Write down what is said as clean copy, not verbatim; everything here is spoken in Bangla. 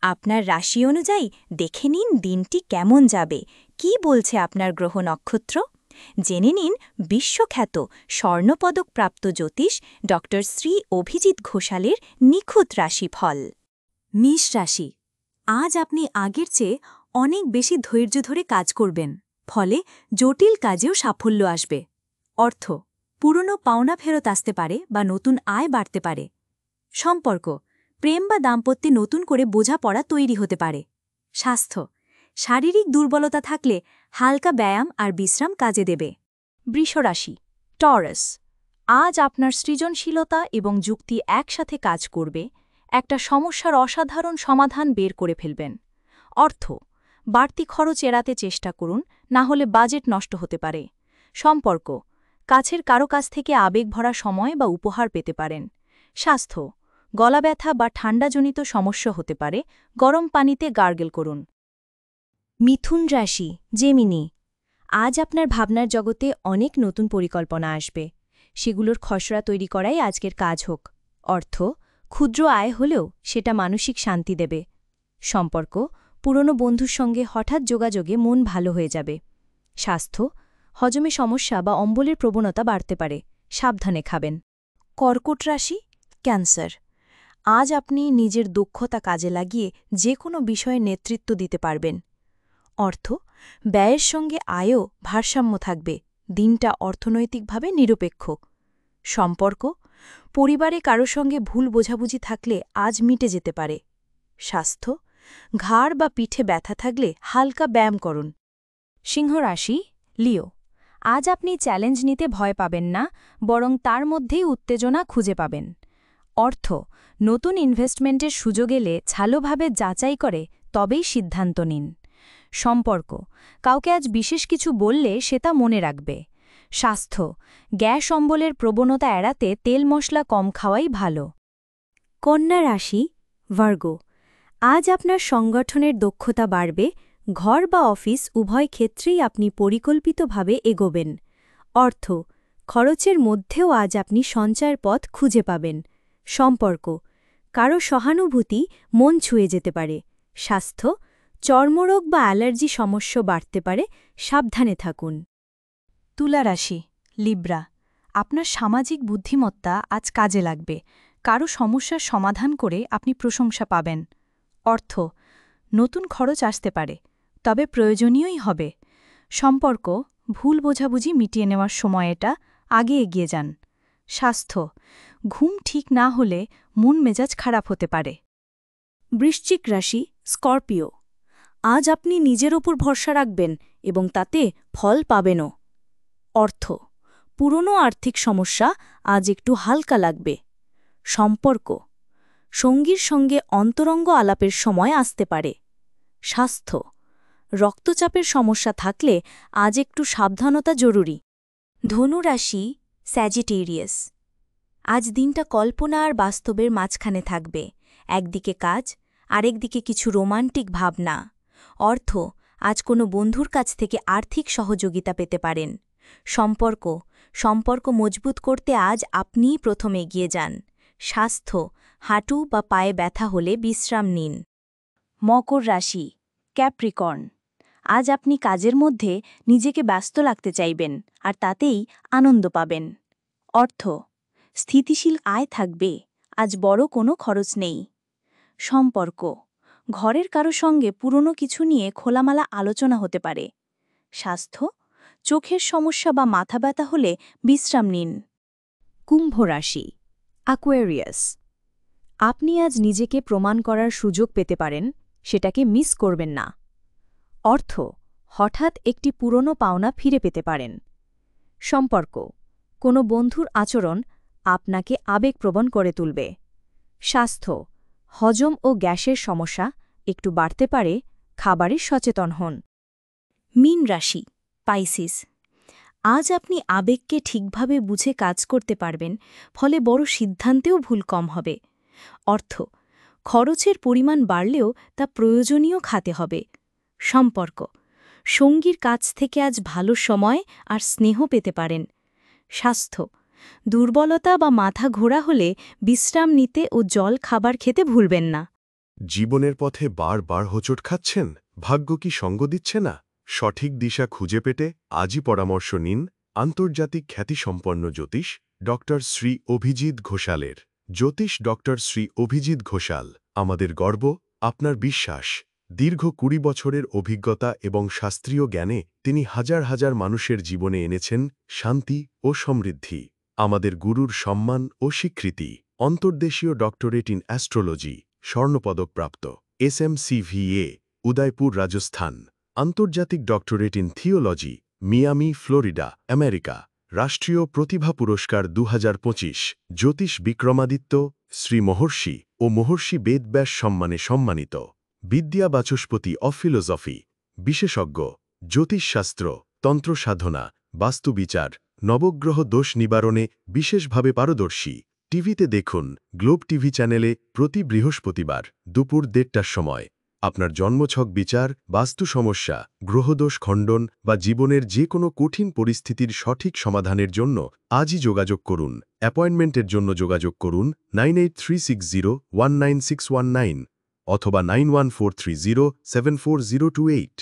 আপনার রাশি অনুযায়ী দেখে নিন দিনটি কেমন যাবে, কি বলছে আপনার গ্রহ নক্ষত্র। জেনে নিন বিশ্বখ্যাত স্বর্ণপদকপ্রাপ্ত জ্যোতিষ ড শ্রী অভিজিৎ ঘোষালের নিখুঁত রাশিফল। মেষ রাশি, আজ আপনি আগের চেয়ে অনেক বেশি ধৈর্য ধরে কাজ করবেন, ফলে জটিল কাজেও সাফল্য আসবে। অর্থ, পুরনো পাওনা ফেরত আসতে পারে বা নতুন আয় বাড়তে পারে। সম্পর্ক, প্রেম বা দাম্পত্যে নতুন করে বোঝাপড়া তৈরি হতে পারে। স্বাস্থ্য, শারীরিক দুর্বলতা থাকলে হালকা ব্যায়াম আর বিশ্রাম কাজে দেবে। বৃষরাশি, টরাস, আজ আপনার সৃজনশীলতা এবং যুক্তি একসাথে কাজ করবে, একটা সমস্যার অসাধারণ সমাধান বের করে ফেলবেন। অর্থ, বাড়তি খরচ এড়াতে চেষ্টা করুন, না হলে বাজেট নষ্ট হতে পারে। সম্পর্ক, কাছের কারো কাছ থেকে আবেগভরা সময় বা উপহার পেতে পারেন। স্বাস্থ্য, গলা ব্যথা বা ঠান্ডাজনিত সমস্যা হতে পারে, গরম পানিতে গার্গেল করুন। মিথুন রাশি, জেমিনি, আজ আপনার ভাবনার জগতে অনেক নতুন পরিকল্পনা আসবে, সেগুলোর খসড়া তৈরি করাই আজকের কাজ হোক। অর্থ, ক্ষুদ্র আয় হলেও সেটা মানসিক শান্তি দেবে। সম্পর্ক, পুরনো বন্ধুর সঙ্গে হঠাৎ যোগাযোগে মন ভালো হয়ে যাবে। স্বাস্থ্য, হজমে সমস্যা বা অম্বলের প্রবণতা বাড়তে পারে, সাবধানে খাবেন। কর্কট রাশি, ক্যান্সার, আজ আপনি নিজের দক্ষতা কাজে লাগিয়ে যে কোনো বিষয়ে নেতৃত্ব দিতে পারবেন। অর্থ, ব্যয়ের সঙ্গে আয়ও ভারসাম্য থাকবে, দিনটা অর্থনৈতিকভাবে নিরপেক্ষ। সম্পর্ক, পরিবারে কারো সঙ্গে ভুল বোঝাবুঝি থাকলে আজ মিটে যেতে পারে। স্বাস্থ্য, ঘাড় বা পিঠে ব্যথা থাকলে হালকা ব্যায়াম করুন। সিংহ রাশি, লিও, আজ আপনি চ্যালেঞ্জ নিতে ভয় পাবেন না, বরং তার মধ্যেই উত্তেজনা খুঁজে পাবেন। অর্থ, নতুন ইনভেস্টমেন্টের সুযোগ এলে ভালোভাবে যাচাই করে তবেই সিদ্ধান্ত নিন। সম্পর্ক, কাউকে আজ বিশেষ কিছু বললে সেটা মনে রাখবে। স্বাস্থ্য, গ্যাস অম্বলের প্রবণতা এড়াতে তেল মশলা কম খাওয়াই ভালো। কন্যা রাশি, ভার্গ, আজ আপনার সংগঠনের দক্ষতা বাড়বে, ঘর বা অফিস উভয় ক্ষেত্রেই আপনি পরিকল্পিতভাবে এগোবেন। অর্থ, খরচের মধ্যেও আজ আপনি সঞ্চয়ের পথ খুঁজে পাবেন। সম্পর্ক, কারো সহানুভূতি মন ছুঁয়ে যেতে পারে। স্বাস্থ্য, চর্মরোগ বা অ্যালার্জি সমস্যা বাড়তে পারে, সাবধানে থাকুন। তুলা রাশি, লিব্রা, আপনার সামাজিক বুদ্ধিমত্তা আজ কাজে লাগবে, কারো সমস্যার সমাধান করে আপনি প্রশংসা পাবেন। অর্থ, নতুন খরচ আসতে পারে, তবে প্রয়োজনীয়ই হবে। সম্পর্ক, ভুল বোঝাবুঝি মিটিয়ে নেওয়ার সময় এটা আগে এগিয়ে যান। স্বাস্থ্য, ঘুম ঠিক না হলে মন মেজাজ খারাপ হতে পারে। বৃশ্চিক রাশি, স্করপিও, আজ আপনি নিজের ওপর ভরসা রাখবেন এবং তাতে ফল পাবেনও। অর্থ, পুরনো আর্থিক সমস্যা আজ একটু হালকা লাগবে। সম্পর্ক, সঙ্গীর সঙ্গে অন্তরঙ্গ আলাপের সময় আসতে পারে। স্বাস্থ্য, রক্তচাপের সমস্যা থাকলে আজ একটু সাবধানতা জরুরি। ধনু রাশি, স্যাজিটেরিয়াস, আজ দিনটা কল্পনা আর বাস্তবের মাঝখানে থাকবে, একদিকে কাজ, আরেকদিকে কিছু রোমান্টিক ভাবনা। অর্থ, আজ কোনো বন্ধুর কাছ থেকে আর্থিক সহযোগিতা পেতে পারেন। সম্পর্ক মজবুত করতে আজ আপনিই প্রথম এগিয়ে যান। স্বাস্থ্য, হাঁটু বা পায়ে ব্যথা হলে বিশ্রাম নিন। মকর রাশি, ক্যাপ্রিকর্ন, আজ আপনি কাজের মধ্যে নিজেকে ব্যস্ত লাগতে চাইবেন, আর তাতেই আনন্দ পাবেন। অর্থ, স্থিতিশীল আয় থাকবে, আজ বড় কোনো খরচ নেই। সম্পর্ক, ঘরের কারো সঙ্গে পুরনো কিছু নিয়ে খোলামেলা আলোচনা হতে পারে। স্বাস্থ্য, চোখের সমস্যা বা মাথা ব্যথা হলে বিশ্রাম নিন। কুম্ভ রাশি, অ্যাকোয়ারিয়াস, আপনি আজ নিজেকে প্রমাণ করার সুযোগ পেতে পারেন, সেটাকে মিস করবেন না। অর্থ, হঠাৎ একটি পুরনো পাওনা ফিরে পেতে পারেন। সম্পর্ক, কোনো বন্ধুর আচরণ আপনাকে আবেগপ্রবণ করে তুলবে। স্বাস্থ্য, হজম ও গ্যাসের সমস্যা একটু বাড়তে পারে, খাবারে সচেতন হন। মীন রাশি, পাইসিস, আজ আপনি আবেগকে ঠিকভাবে বুঝে কাজ করতে পারবেন, ফলে বড় সিদ্ধান্তেও ভুল কম হবে। অর্থ, খরচের পরিমাণ বাড়লেও তা প্রয়োজনীয় খাতে হবে। সম্পর্ক, সঙ্গীর কাছ থেকে আজ ভালো সময় আর স্নেহ পেতে পারেন। স্বাস্থ্য, দুর্বলতা বা মাথা ঘোরা হলে বিশ্রাম নিতে ও জল খাবার খেতে ভুলবেন না। জীবনের পথে বারবার হোঁচট খাচ্ছেন, ভাগ্য কি সঙ্গ দিচ্ছে না? সঠিক দিশা খুঁজে পেতে আজই পরামর্শ নিন আন্তর্জাতিক খ্যাতিসম্পন্ন জ্যোতিষ ডক্টর শ্রী অভিজিৎ ঘোষালের। জ্যোতিষ ডক্টর শ্রী অভিজিৎ ঘোষাল আমাদের গর্ব, আপনার বিশ্বাস। দীর্ঘ ২০ বছরের অভিজ্ঞতা এবং শাস্ত্রীয় জ্ঞানে তিনি হাজার হাজার মানুষের জীবনে এনেছেন শান্তি ও সমৃদ্ধি। আমাদের গুরুর সম্মান ও স্বীকৃতি। অন্তর্দেশীয় ডক্টরেট ইন অ্যাস্ট্রোলজি, স্বর্ণপদকপ্রাপ্ত, SMCVA, উদয়পুর, রাজস্থান। আন্তর্জাতিক doctorate in theology, Miami, Florida, America. রাষ্ট্রীয় প্রতিভা পুরস্কার ২০২৫, জ্যোতিষ বিক্রমাদিত্য, শ্রী মহর্ষি ও মহর্ষি বেদব্যাস সম্মানে সম্মানিত। বিদ্যা বাচস্পতি অফ ফিলোসফি, বিশেষজ্ঞ, জ্যোতিষশাস্ত্র, তন্ত্রসাধনা, বাস্তুবিচার, নবগ্রহ দোষ নিবারণে বিশেষভাবে পারদর্শী। টিভিতে দেখুন গ্লোব টিভি চ্যানেলে প্রতি বৃহস্পতিবার দুপুর ১:৩০টার সময়। আপনার জন্মছক বিচার, বাস্তু সমস্যা, গ্রহদোষ খণ্ডন বা জীবনের যে কোনো কঠিন পরিস্থিতির সঠিক সমাধানের জন্য আজই যোগাযোগ করুন। অ্যাপয়েন্টমেন্টের জন্য যোগাযোগ করুন 9836019619 অথবা 9143074028।